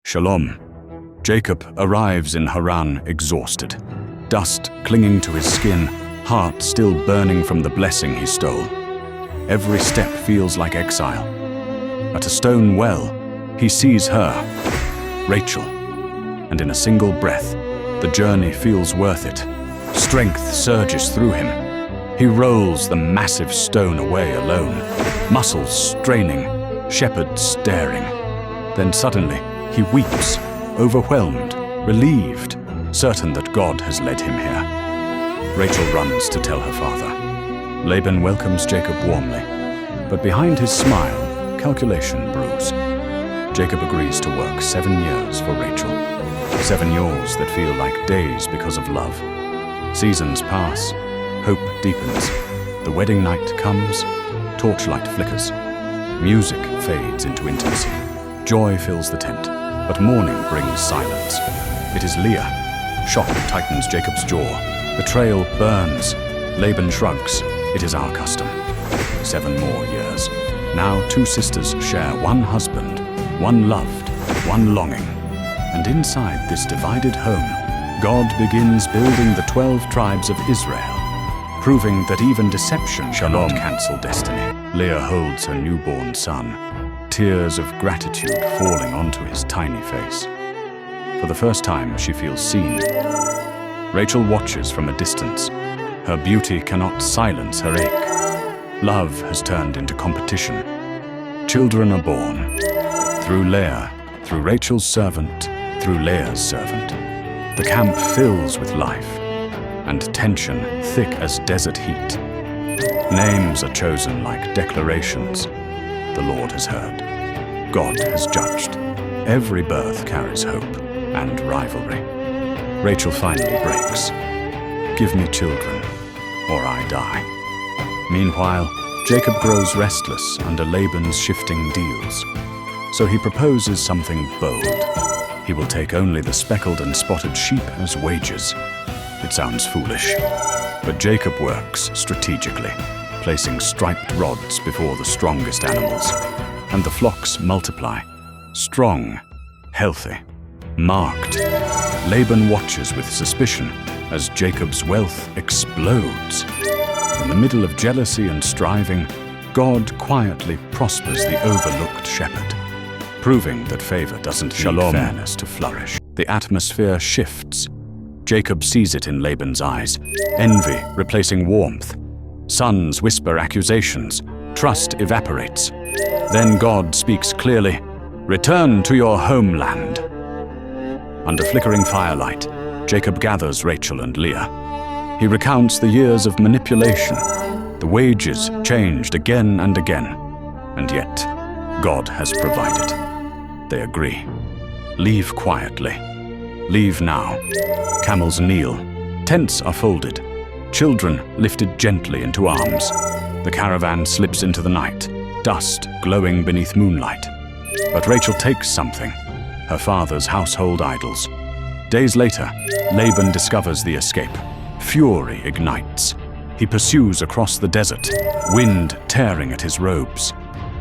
Shalom. Jacob arrives in Haran exhausted, dust clinging to his skin, heart still burning from the blessing he stole. Every step feels like exile. At a stone well, he sees her, Rachel, and in a single breath, the journey feels worth it. Strength surges through him. He rolls the massive stone away alone, muscles straining, shepherd staring. Then suddenly, he weeps, overwhelmed, relieved, certain that God has led him here. Rachel runs to tell her father. Laban welcomes Jacob warmly, but behind his smile, calculation brews. Jacob agrees to work 7 years for Rachel. 7 years that feel like days because of love. Seasons pass, hope deepens. The wedding night comes, torchlight flickers. Music fades into intimacy. Joy fills the tent, but mourning brings silence. It is Leah. Shock tightens Jacob's jaw. Betrayal burns. Laban shrugs. It is our custom. 7 more years. Now 2 sisters share one husband, one loved, one longing. And inside this divided home, God begins building the 12 tribes of Israel, proving that even deception cannot cancel destiny. Leah holds her newborn son, tears of gratitude falling onto his tiny face. For the first time, she feels seen. Rachel watches from a distance. Her beauty cannot silence her ache. Love has turned into competition. Children are born. Through Leah, through Rachel's servant, through Leah's servant. The camp fills with life, and tension thick as desert heat. Names are chosen like declarations. The Lord has heard. God has judged. Every birth carries hope and rivalry. Rachel finally breaks. Give me children, or I die. Meanwhile, Jacob grows restless under Laban's shifting deals. So he proposes something bold. He will take only the speckled and spotted sheep as wages. It sounds foolish, but Jacob works strategically, placing striped rods before the strongest animals. And the flocks multiply, strong, healthy, marked. Laban watches with suspicion as Jacob's wealth explodes. In the middle of jealousy and striving, God quietly prospers the overlooked shepherd, proving that favor doesn't need fairness to flourish. The atmosphere shifts. Jacob sees it in Laban's eyes, envy replacing warmth. Sons whisper accusations, trust evaporates. Then God speaks clearly, "Return to your homeland." Under flickering firelight, Jacob gathers Rachel and Leah. He recounts the years of manipulation. The wages changed again and again, and yet God has provided. They agree. Leave quietly. Leave now. Camels kneel. Tents are folded. Children lifted gently into arms. The caravan slips into the night, dust glowing beneath moonlight. But Rachel takes something, her father's household idols. Days later, Laban discovers the escape. Fury ignites. He pursues across the desert, wind tearing at his robes.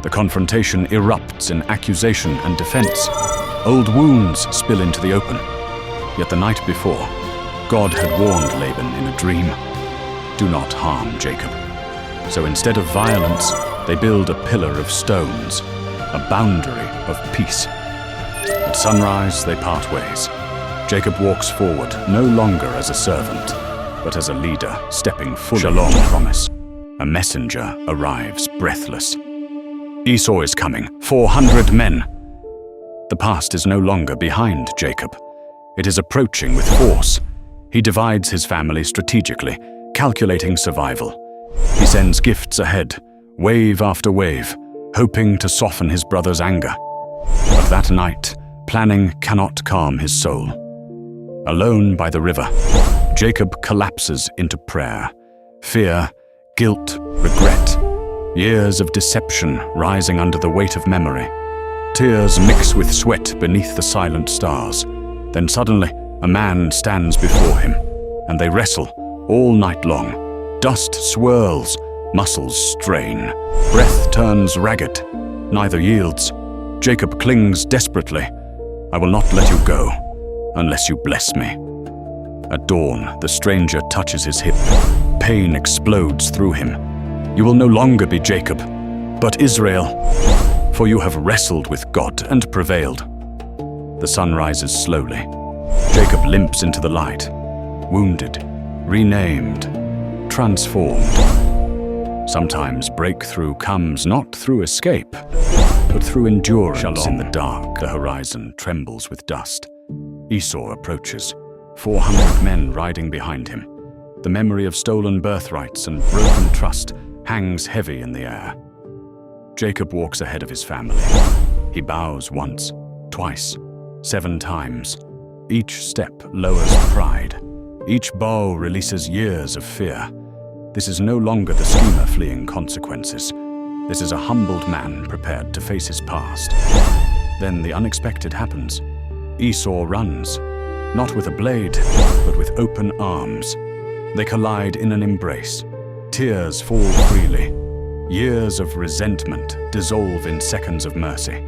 The confrontation erupts in accusation and defense. Old wounds spill into the open. Yet the night before, God had warned Laban in a dream, "Do not harm Jacob." So instead of violence, they build a pillar of stones, a boundary of peace. At sunrise, they part ways. Jacob walks forward, no longer as a servant, but as a leader, stepping fully into promise. A messenger arrives, breathless. Esau is coming, 400 men. The past is no longer behind Jacob. It is approaching with force. He divides his family strategically, calculating survival. He sends gifts ahead, wave after wave, hoping to soften his brother's anger. But that night, planning cannot calm his soul. Alone by the river, Jacob collapses into prayer. Fear, guilt, regret. Years of deception rising under the weight of memory. Tears mix with sweat beneath the silent stars. Then suddenly, a man stands before him, and they wrestle all night long. Dust swirls, muscles strain, breath turns ragged. Neither yields. Jacob clings desperately. I will not let you go unless you bless me. At dawn, the stranger touches his hip. Pain explodes through him. You will no longer be Jacob, but Israel, for you have wrestled with God and prevailed. The sun rises slowly. Jacob limps into the light, wounded, renamed, transformed. Sometimes breakthrough comes not through escape, but through endurance. In the dark, the horizon trembles with dust. Esau approaches, 400 men riding behind him. The memory of stolen birthrights and broken trust hangs heavy in the air. Jacob walks ahead of his family. He bows once, twice, 7 times. Each step lowers pride. Each bow releases years of fear. This is no longer the schemer fleeing consequences. This is a humbled man prepared to face his past. Then the unexpected happens. Esau runs, not with a blade, but with open arms. They collide in an embrace. Tears fall freely. Years of resentment dissolve in seconds of mercy.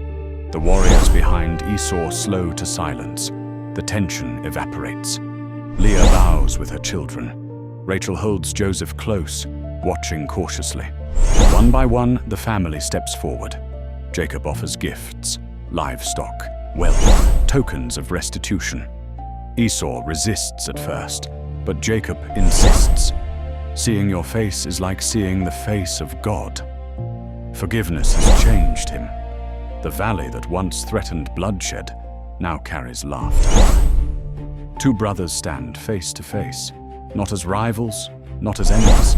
The warriors behind Esau slow to silence. The tension evaporates. Leah bows with her children. Rachel holds Joseph close, watching cautiously. One by one, the family steps forward. Jacob offers gifts, livestock, wealth, tokens of restitution. Esau resists at first, but Jacob insists. Seeing your face is like seeing the face of God. Forgiveness has changed him. The valley that once threatened bloodshed now carries laughter. 2 brothers stand face to face, not as rivals, not as enemies,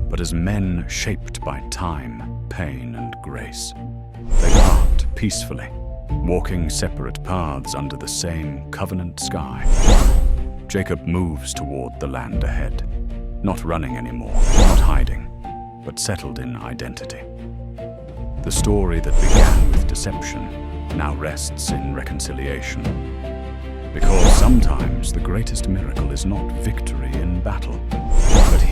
but as men shaped by time, pain, and grace. They part peacefully, walking separate paths under the same covenant sky. Jacob moves toward the land ahead, not running anymore, not hiding, but settled in identity. The story that began with deception now rests in reconciliation. Because sometimes the greatest miracle is not victory in battle,